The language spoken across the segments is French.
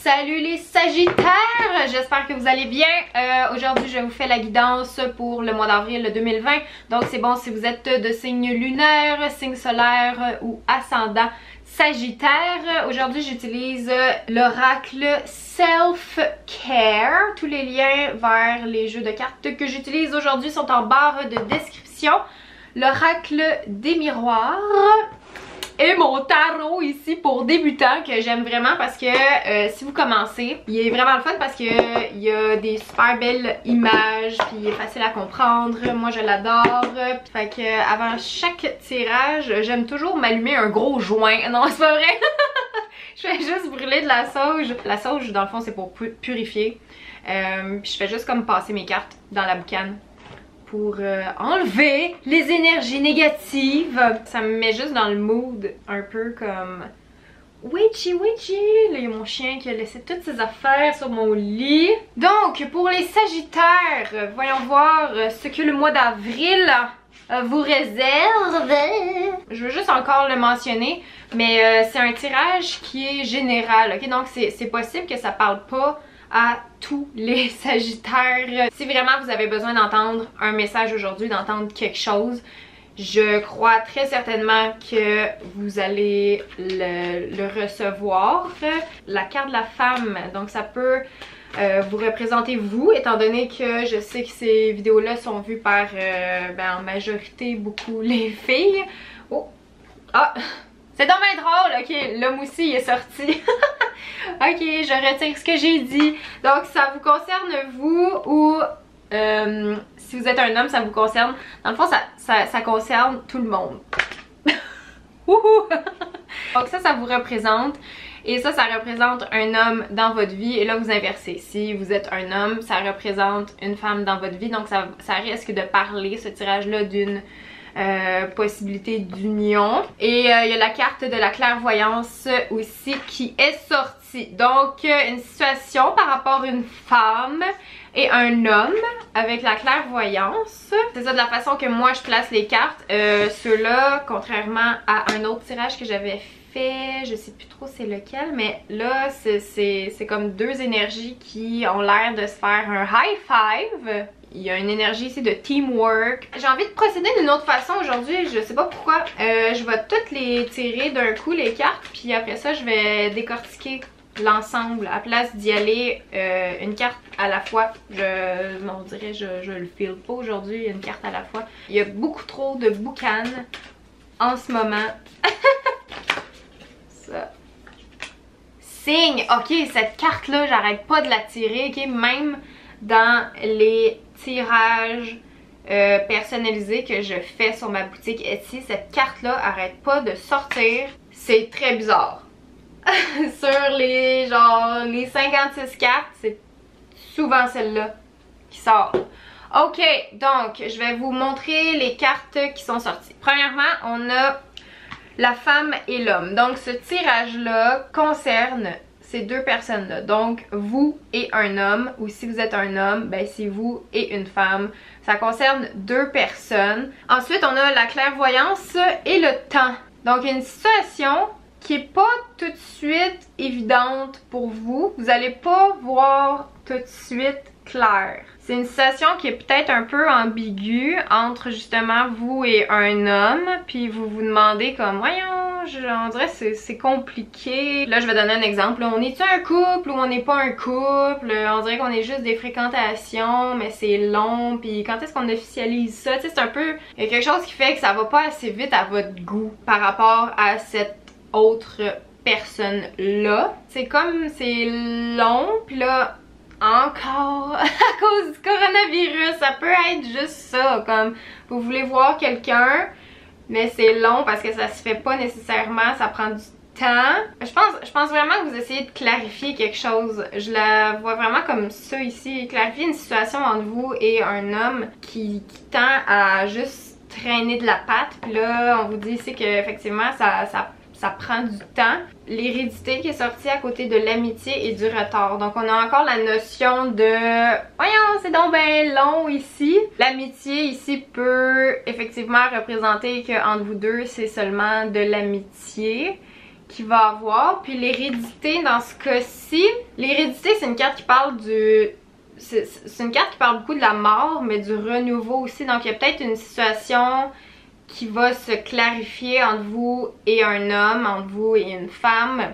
Salut les Sagittaires, j'espère que vous allez bien. Aujourd'hui je vous fais la guidance pour le mois d'avril 2020. Donc c'est bon si vous êtes de signe lunaire, signe solaire ou ascendant Sagittaire. Aujourd'hui j'utilise l'oracle Self-Care. Tous les liens vers les jeux de cartes que j'utilise aujourd'hui sont en barre de description. L'oracle des miroirs. Et mon tarot ici pour débutants que j'aime vraiment parce que si vous commencez, il est vraiment le fun parce que il y a des super belles images puis il est facile à comprendre. Moi je l'adore. Fait que avant chaque tirage, j'aime toujours m'allumer un gros joint. Non, c'est pas vrai. Je fais juste brûler de la sauge. La sauge dans le fond c'est pour purifier. Puis je fais juste comme passer mes cartes dans la boucane pour enlever les énergies négatives. Ça me met juste dans le mood un peu comme witchy witchy. Là il y a mon chien qui a laissé toutes ses affaires sur mon lit. Donc pour les Sagittaires, voyons voir ce que le mois d'avril vous réserve. Je veux juste encore le mentionner, mais c'est un tirage qui est général, ok? Donc c'est possible que ça parle pas à tous les Sagittaires. Si vraiment vous avez besoin d'entendre un message aujourd'hui, d'entendre quelque chose, je crois très certainement que vous allez le recevoir. La carte de la femme, donc ça peut vous représenter vous, étant donné que je sais que ces vidéos-là sont vues par en majorité beaucoup les filles. Oh! Ah! C'est donc bien drôle, ok, l'homme aussi il est sorti. Ok, je retire ce que j'ai dit. Donc ça vous concerne vous ou si vous êtes un homme, ça vous concerne. Dans le fond, ça concerne tout le monde. Donc ça vous représente. Et ça représente un homme dans votre vie. Et là, vous inversez. Si vous êtes un homme, ça représente une femme dans votre vie. Donc ça risque de parler, ce tirage-là, d'une possibilité d'union. Et il y a la carte de la clairvoyance aussi qui est sortie. Donc une situation par rapport à une femme et un homme avec la clairvoyance. C'est ça de la façon que moi je place les cartes. Ceux-là, contrairement à un autre tirage que j'avais fait, je sais plus trop c'est lequel, mais là c'est comme deux énergies qui ont l'air de se faire un high five. Il y a une énergie ici de teamwork. J'ai envie de procéder d'une autre façon aujourd'hui, je sais pas pourquoi. Je vais toutes les tirer d'un coup les cartes, puis après ça je vais décortiquer l'ensemble à place d'y aller une carte à la fois. On dirait je le feel pas aujourd'hui, une carte à la fois. Il y a beaucoup trop de boucanes en ce moment. Ça. Signe! Ok, cette carte là j'arrête pas de la tirer, ok, même dans les tirages personnalisés que je fais sur ma boutique Etsy, cette carte là arrête pas de sortir. C'est très bizarre. Sur les 56 cartes, c'est souvent celle-là qui sort. Ok, donc je vais vous montrer les cartes qui sont sorties. Premièrement, on a la femme et l'homme. Donc ce tirage-là concerne ces deux personnes-là. Donc vous et un homme, ou si vous êtes un homme, ben c'est vous et une femme. Ça concerne deux personnes. Ensuite, on a la clairvoyance et le temps. Donc une situation qui est pas tout de suite évidente pour vous. Vous allez pas voir tout de suite clair. C'est une situation qui est peut-être un peu ambiguë entre justement vous et un homme, puis vous vous demandez comme voyons, on dirait que c'est compliqué. Là je vais donner un exemple, là, on est-tu un couple ou on n'est pas un couple? On dirait qu'on est juste des fréquentations, mais c'est long, puis quand est-ce qu'on officialise ça? Tu sais, c'est un peu, il y a quelque chose qui fait que ça va pas assez vite à votre goût par rapport à cette autre personne là. C'est comme c'est long, puis là encore à cause du coronavirus, ça peut être juste ça, comme vous voulez voir quelqu'un mais c'est long parce que ça se fait pas nécessairement, ça prend du temps. Je pense vraiment que vous essayez de clarifier quelque chose. Je la vois vraiment comme ça ici, clarifier une situation entre vous et un homme qui tend à juste traîner de la patte. Puis là on vous dit ici que effectivement ça prend du temps. L'hérédité qui est sortie à côté de l'amitié et du retard. Donc on a encore la notion de voyons, c'est donc ben long ici. L'amitié ici peut effectivement représenter qu'entre vous deux c'est seulement de l'amitié qu'il va avoir. Puis l'hérédité dans ce cas-ci, l'hérédité c'est une carte qui parle du... C'est une carte qui parle beaucoup de la mort, mais du renouveau aussi. Donc il y a peut-être une situation qui va se clarifier entre vous et un homme, entre vous et une femme,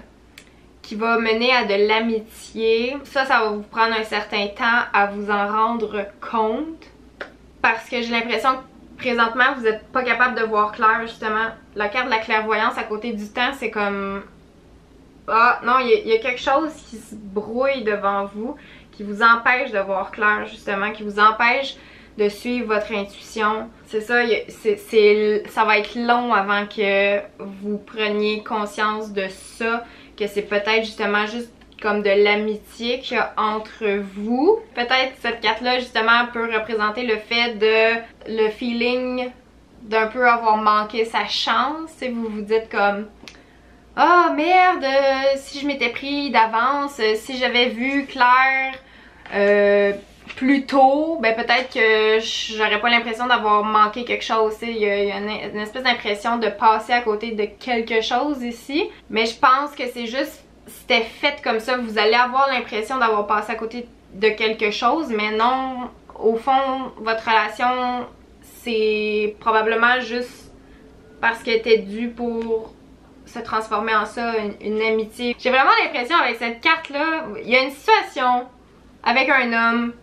qui va mener à de l'amitié. Ça va vous prendre un certain temps à vous en rendre compte. Parce que j'ai l'impression que présentement, vous n'êtes pas capable de voir clair, justement. La carte de la clairvoyance à côté du temps, c'est comme... Ah, non, il y a quelque chose qui se brouille devant vous, qui vous empêche de voir clair, justement, qui vous empêche de suivre votre intuition. C'est ça, ça va être long avant que vous preniez conscience de ça, que c'est peut-être justement juste comme de l'amitié qu'il y a entre vous. Peut-être cette carte-là, justement, peut représenter le fait de... le feeling d'un peu avoir manqué sa chance. Et vous vous dites comme... Ah oh, merde, si je m'étais pris d'avance, si j'avais vu clair plus tôt, ben peut-être que j'aurais pas l'impression d'avoir manqué quelque chose. Il y a une espèce d'impression de passer à côté de quelque chose ici. Mais je pense que c'est juste, c'était fait comme ça. Vous allez avoir l'impression d'avoir passé à côté de quelque chose, mais non, au fond, votre relation, c'est probablement juste parce qu'elle était due pour se transformer en ça, une amitié. J'ai vraiment l'impression avec cette carte-là, il y a une situation avec un homme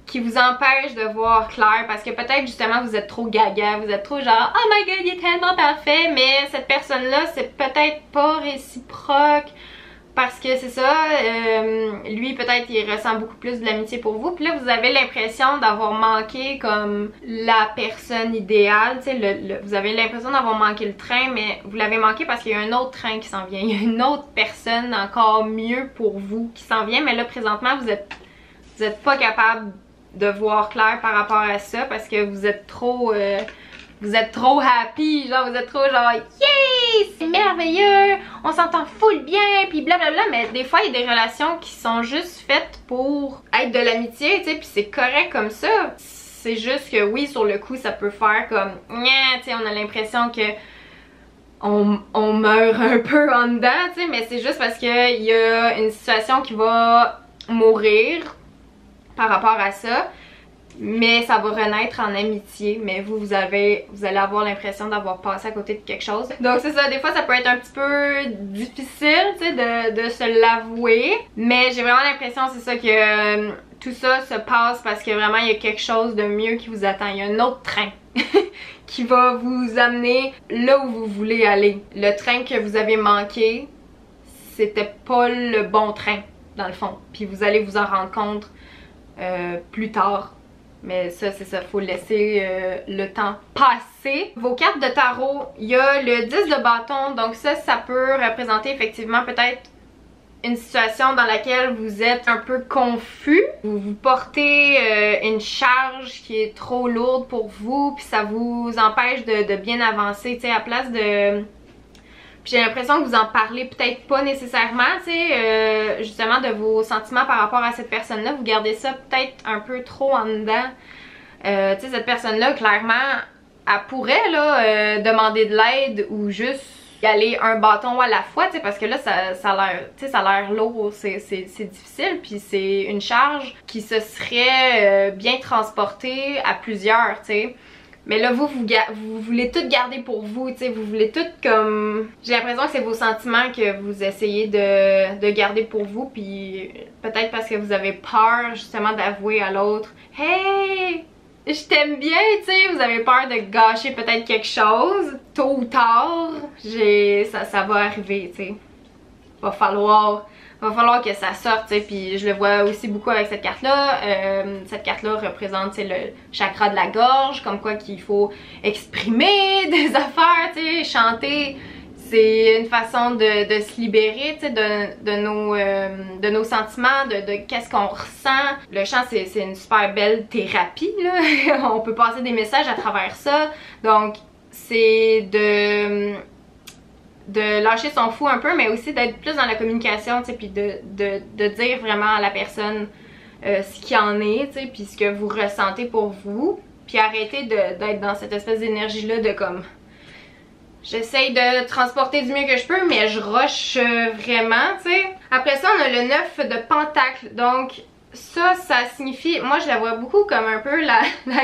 qui vous empêche de voir clair parce que peut-être justement vous êtes trop gaga, vous êtes trop genre oh my god il est tellement parfait, mais cette personne-là c'est peut-être pas réciproque parce que c'est ça, lui peut-être il ressent beaucoup plus de l'amitié pour vous, puis là vous avez l'impression d'avoir manqué comme la personne idéale, tu sais, vous avez l'impression d'avoir manqué le train, mais vous l'avez manqué parce qu'il y a un autre train qui s'en vient, il y a une autre personne encore mieux pour vous qui s'en vient, mais là présentement vous êtes pas capable de voir clair par rapport à ça parce que vous êtes trop happy, genre vous êtes trop genre yeah c'est merveilleux, on s'entend full bien puis blablabla, mais des fois il y a des relations qui sont juste faites pour être de l'amitié, tu sais, puis c'est correct comme ça. C'est juste que oui, sur le coup ça peut faire comme tu sais, on a l'impression que on meurt un peu en dedans, tu sais, mais c'est juste parce que il y a une situation qui va mourir par rapport à ça, mais ça va renaître en amitié, mais vous allez avoir l'impression d'avoir passé à côté de quelque chose. Donc c'est ça, des fois ça peut être un petit peu difficile, tu sais, de se l'avouer, mais j'ai vraiment l'impression, c'est ça, que tout ça se passe parce que vraiment il y a quelque chose de mieux qui vous attend, il y a un autre train qui va vous amener là où vous voulez aller. Le train que vous avez manqué, c'était pas le bon train dans le fond, puis vous allez vous en rendre compte plus tard. Mais ça, c'est ça, faut laisser le temps passer. Vos cartes de tarot, il y a le 10 de bâton, donc ça peut représenter effectivement peut-être une situation dans laquelle vous êtes un peu confus. Vous portez une charge qui est trop lourde pour vous, puis ça vous empêche de bien avancer, tu sais, à place de... Puis j'ai l'impression que vous en parlez peut-être pas nécessairement, tu sais, justement de vos sentiments par rapport à cette personne-là. Vous gardez ça peut-être un peu trop en dedans. Tu sais, cette personne-là, clairement, elle pourrait là, demander de l'aide ou juste y aller un bâton à la fois, tu sais, parce que là, ça a l'air lourd, c'est difficile, puis c'est une charge qui se serait bien transportée à plusieurs, tu sais. Mais là, vous voulez tout garder pour vous, tu sais, vous voulez tout comme... J'ai l'impression que c'est vos sentiments que vous essayez de garder pour vous, puis peut-être parce que vous avez peur justement d'avouer à l'autre « Hey, je t'aime bien », tu sais, vous avez peur de gâcher peut-être quelque chose. Tôt ou tard, ça va arriver, tu sais. Va falloir que ça sorte, tu sais, puis je le vois aussi beaucoup avec cette carte-là. Cette carte-là représente, le chakra de la gorge, comme quoi qu'il faut exprimer des affaires, tu sais, chanter. C'est une façon de se libérer, tu sais, de nos sentiments, de qu'est-ce qu'on ressent. Le chant, c'est une super belle thérapie, là. On peut passer des messages à travers ça. Donc, c'est de lâcher son fou un peu, mais aussi d'être plus dans la communication, tu sais, puis de dire vraiment à la personne ce qu'il en est, tu sais, puis ce que vous ressentez pour vous, puis arrêter d'être dans cette espèce d'énergie-là de comme j'essaye de transporter du mieux que je peux, mais je rush vraiment, tu sais. Après ça, on a le 9 de pentacle. Donc ça signifie, moi je la vois beaucoup comme un peu la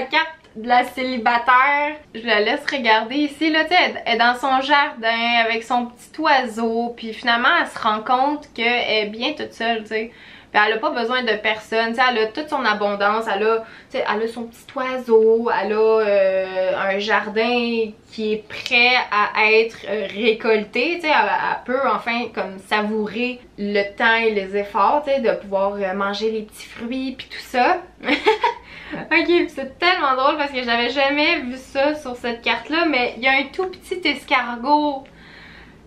carte de la célibataire. Je la laisse regarder ici, là, tu sais, elle est dans son jardin avec son petit oiseau, puis finalement elle se rend compte qu'elle est bien toute seule, tu sais. Puis elle a pas besoin de personne, tu sais, elle a toute son abondance, elle a son petit oiseau, elle a un jardin qui est prêt à être récolté, tu sais, elle peut enfin comme savourer le temps et les efforts, tu sais, de pouvoir manger les petits fruits puis tout ça. Ok, c'est tellement drôle parce que j'avais jamais vu ça sur cette carte là, mais il y a un tout petit escargot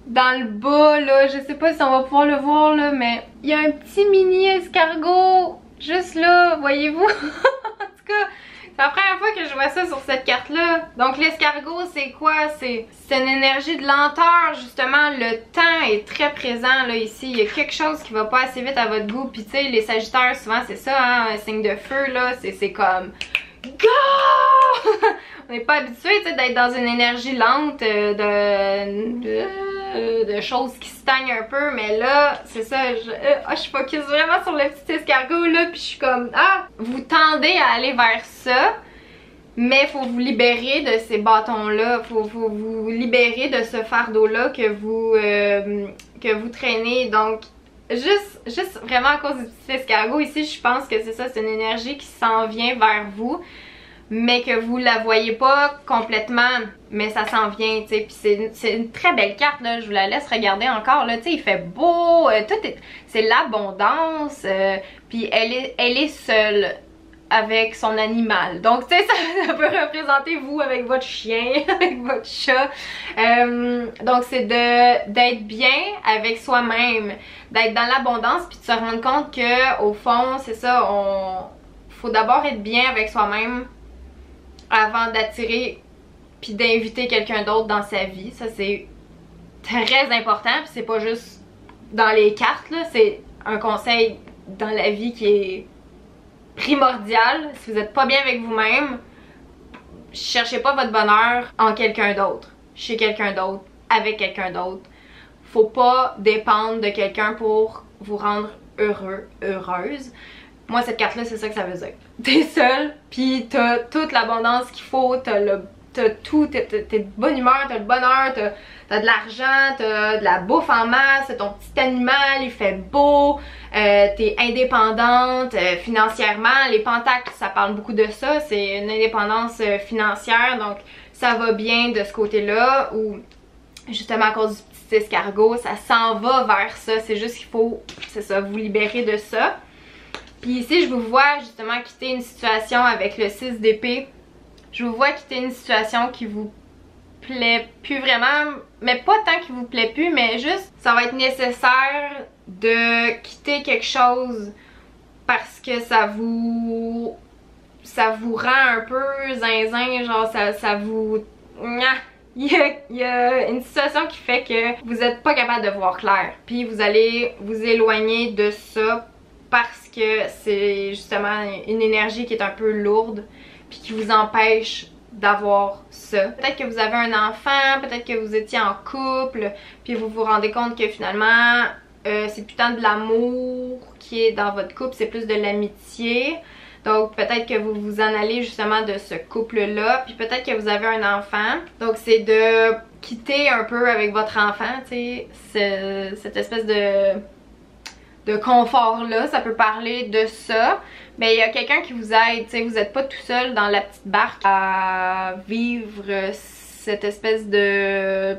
dans le bas là, je sais pas si on va pouvoir le voir là, mais il y a un petit mini escargot juste là, voyez-vous? En tout cas, c'est la première fois que je vois ça sur cette carte là. Donc l'escargot c'est quoi? C'est une énergie de lenteur justement, le temps est très présent là ici, il y a quelque chose qui va pas assez vite à votre goût, puis tu sais les sagittaires souvent c'est ça hein, un signe de feu là, c'est comme go! On n'est pas habitué d'être dans une énergie lente de choses qui stagnent un peu, mais là c'est ça, je focus vraiment sur le petit escargot là, puis je suis comme ah, vous tendez à aller vers ça, mais faut vous libérer de ces bâtons là, faut vous libérer de ce fardeau là que vous traînez. Donc juste vraiment à cause du petit escargot ici, je pense que c'est ça, c'est une énergie qui s'en vient vers vous, mais que vous la voyez pas complètement, mais ça s'en vient, tu sais. Puis c'est une très belle carte là, je vous la laisse regarder encore là, tu sais, il fait beau, c'est l'abondance, puis elle est seule avec son animal, donc tu sais ça peut représenter vous avec votre chien, avec votre chat, donc c'est d'être bien avec soi-même, d'être dans l'abondance, puis de se rendre compte que au fond c'est ça, faut d'abord être bien avec soi-même avant d'attirer puis d'inviter quelqu'un d'autre dans sa vie. Ça c'est très important, puis c'est pas juste dans les cartes là, c'est un conseil dans la vie qui est primordial. Si vous n'êtes pas bien avec vous-même, cherchez pas votre bonheur en quelqu'un d'autre, chez quelqu'un d'autre, avec quelqu'un d'autre. Faut pas dépendre de quelqu'un pour vous rendre heureux, heureuse. Moi cette carte là c'est ça que ça veut dire. T'es seule, pis t'as toute l'abondance qu'il faut, t'as tout, t'es de bonne humeur, t'as le bonheur, t'as de l'argent, t'as de la bouffe en masse, t'as ton petit animal, il fait beau, t'es indépendante financièrement. Les pentacles ça parle beaucoup de ça, c'est une indépendance financière, donc ça va bien de ce côté là, ou justement à cause du petit escargot ça s'en va vers ça, c'est juste qu'il faut, c'est ça, vous libérer de ça. Puis ici je vous vois justement quitter une situation avec le 6 d'épée. Je vous vois quitter une situation qui vous plaît plus vraiment, mais pas tant qu'il vous plaît plus, mais juste ça va être nécessaire de quitter quelque chose parce que ça vous rend un peu zinzin, genre ça vous... Il y a une situation qui fait que vous n'êtes pas capable de voir clair, puis vous allez vous éloigner de ça parce que c'est justement une énergie qui est un peu lourde puis qui vous empêche d'avoir ça. Peut-être que vous avez un enfant, peut-être que vous étiez en couple, puis vous vous rendez compte que finalement c'est plus tant de l'amour qui est dans votre couple, c'est plus de l'amitié. Donc peut-être que vous vous en allez justement de ce couple-là, puis peut-être que vous avez un enfant. Donc c'est de quitter un peu avec votre enfant, tu sais, cette espèce de confort-là, ça peut parler de ça. Mais il y a quelqu'un qui vous aide, tu sais, vous n'êtes pas tout seul dans la petite barque à vivre cette espèce de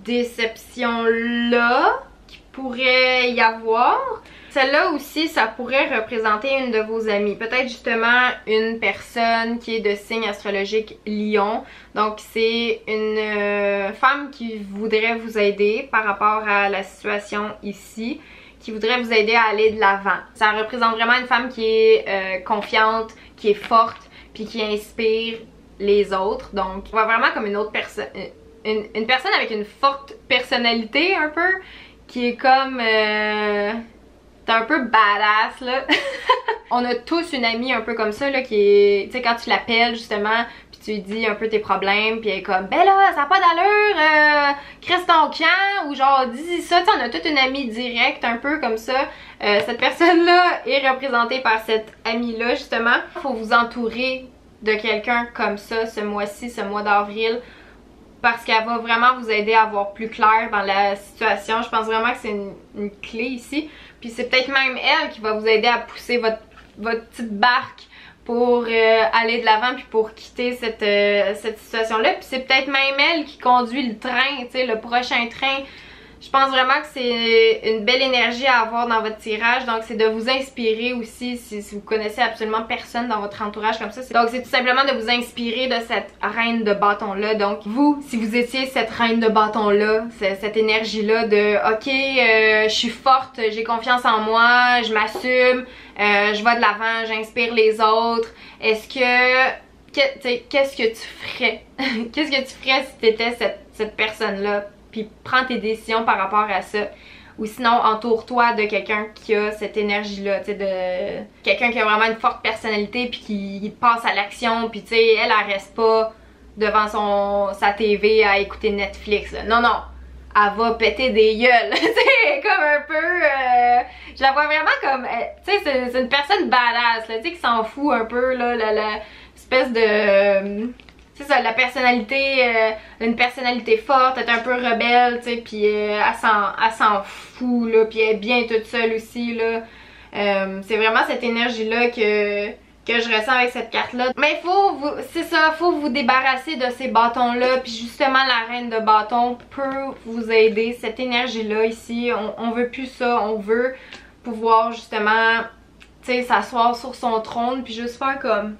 déception-là qui pourrait y avoir. Celle-là aussi, ça pourrait représenter une de vos amies. Peut-être justement une personne qui est de signe astrologique Lion. Donc c'est une femme qui voudrait vous aider par rapport à la situation ici, qui voudrait vous aider à aller de l'avant. Ça représente vraiment une femme qui est confiante, qui est forte, puis qui inspire les autres. Donc, on voit vraiment comme une autre personne, une personne avec une forte personnalité un peu, qui est comme... t'es un peu badass là. On a tous une amie un peu comme ça là, qui est... Tu sais, quand tu l'appelles justement, puis tu lui dis un peu tes problèmes, puis elle est comme ben là, ça a pas d'allure, crisse ton camp, ou genre dis ça, tu sais, on a toute une amie directe, un peu comme ça. Cette personne-là est représentée par cette amie-là, justement. Faut vous entourer de quelqu'un comme ça ce mois-ci, ce mois d'avril, parce qu'elle va vraiment vous aider à voir plus clair dans la situation. Je pense vraiment que c'est une clé ici. Puis c'est peut-être même elle qui va vous aider à pousser votre petite barque pour aller de l'avant puis pour quitter cette situation-là. Puis c'est peut-être même elle qui conduit le train, tu sais, le prochain train. Je pense vraiment que c'est une belle énergie à avoir dans votre tirage. Donc c'est de vous inspirer aussi si vous connaissez absolument personne dans votre entourage comme ça. Donc c'est tout simplement de vous inspirer de cette reine de bâton-là. Donc vous, si vous étiez cette reine de bâton-là, cette énergie-là de ok, je suis forte, j'ai confiance en moi, je m'assume, je vais de l'avant, j'inspire les autres. Est-ce que... Qu'est-ce que tu ferais? Qu'est-ce que tu ferais si tu étais cette personne-là? Puis prends tes décisions par rapport à ça. Ou sinon, entoure-toi de quelqu'un qui a cette énergie-là, tu sais, de quelqu'un qui a vraiment une forte personnalité puis qui passe à l'action, puis tu sais, elle reste pas devant sa TV à écouter Netflix, là. Non, non, elle va péter des gueules, tu sais, comme un peu, je la vois vraiment comme, tu sais, c'est une personne badass, là, tu sais, qui s'en fout un peu, là, l'espèce de... c'est ça, la personnalité, une personnalité forte, elle est un peu rebelle, tu sais, puis elle s'en fout, là, puis elle est bien toute seule aussi, là. C'est vraiment cette énergie-là que je ressens avec cette carte-là. Mais c'est ça, faut vous débarrasser de ces bâtons-là, puis justement la reine de bâton peut vous aider, cette énergie-là ici, on veut plus ça, on veut pouvoir justement, tu sais, s'asseoir sur son trône, puis juste faire comme...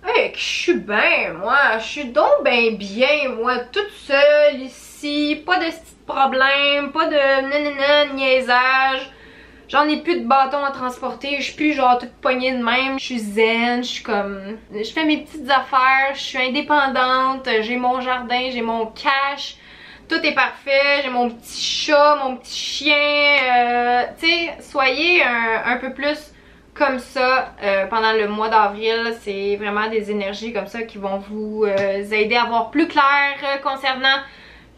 Hey, je suis bien, moi, je suis donc bien, moi, toute seule ici, pas de petits problèmes, pas de niaisage, j'en ai plus de bâton à transporter, je suis plus genre toute poignée de même, je suis zen, je suis comme, je fais mes petites affaires, je suis indépendante, j'ai mon jardin, j'ai mon cash, tout est parfait, j'ai mon petit chat, mon petit chien, tu sais, soyez un peu plus... comme ça pendant le mois d'avril. C'est vraiment des énergies comme ça qui vont vous aider à voir plus clair concernant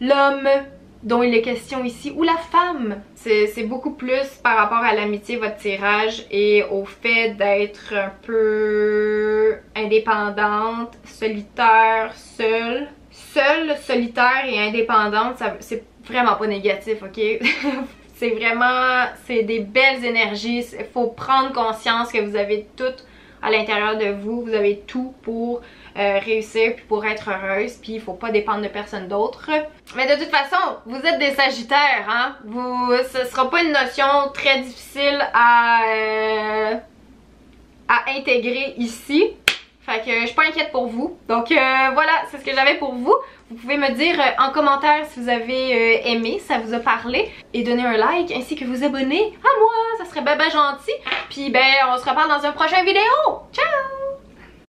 l'homme dont il est question ici, ou la femme. C'est beaucoup plus par rapport à l'amitié, votre tirage, et au fait d'être un peu indépendante, solitaire, seule. Seule, solitaire et indépendante, c'est vraiment pas négatif, ok? C'est vraiment, c'est des belles énergies. Il faut prendre conscience que vous avez tout à l'intérieur de vous. Vous avez tout pour réussir puis pour être heureuse. Puis il faut pas dépendre de personne d'autre. Mais de toute façon, vous êtes des sagittaires, hein? Ce sera pas une notion très difficile à intégrer ici. Fait que je suis pas inquiète pour vous. Donc voilà, c'est ce que j'avais pour vous. Vous pouvez me dire en commentaire si vous avez aimé, ça vous a parlé. Et donner un like ainsi que vous abonner à moi. Ça serait ben gentil. Puis ben on se reparle dans une prochaine vidéo. Ciao!